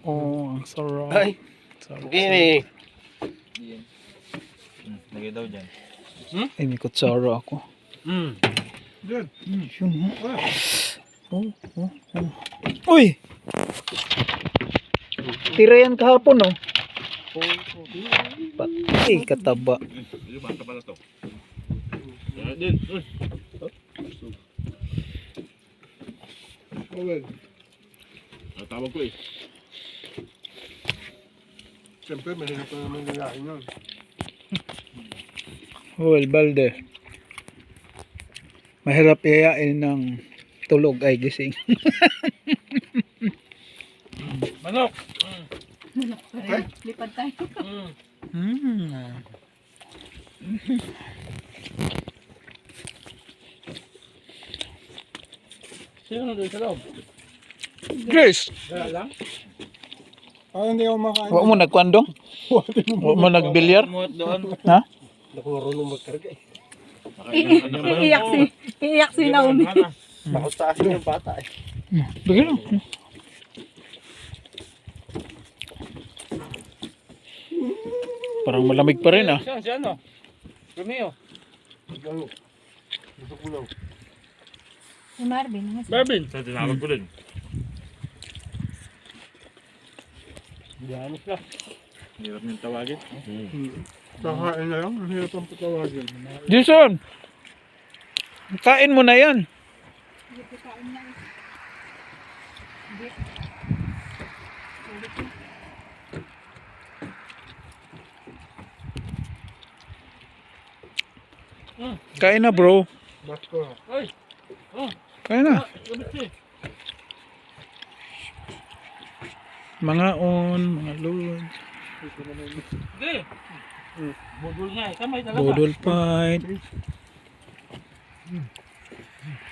Ang sarap. Ay, Sarap. gini. Lagay daw dyan. Ay, may kutsara ako. Good. Yun, Uy! Tira yan kahapon, oh. Patay, kataba. Yung bata pala to. Yan din. Tawag ko eh. Siyempre, mahirap pa naman lalaki nun. Well, Balde. Mahirap yayain ng tulog ay gising. Manok! Lipad tayo. Sino na doon sa loob? Grace! Wala lang? Hindi ako makain. Huwag mo nagkwandong? Huwag mo nagbilyar? Doon. Ha? Nakumarunong magkarga eh. Iiyak si Naomi. Bakit taas yung bata eh. Bigyan mo. Parang malamig pa rin, ah. Si ano? Romeo. Gusto ko lang. Si Marvin. Marvin. Sa tinawag ko rin. Diyan siya. Hirap niyong tawagin. Kakain na lang. Ang hirap ang patawagin. Jason! Kain mo na yan. Kain na, bro. Basko. Ay! Kain na. Gabit Mga on, mga lods. Hindi! Budol nga eh. Kamay talaga. Bodol fight.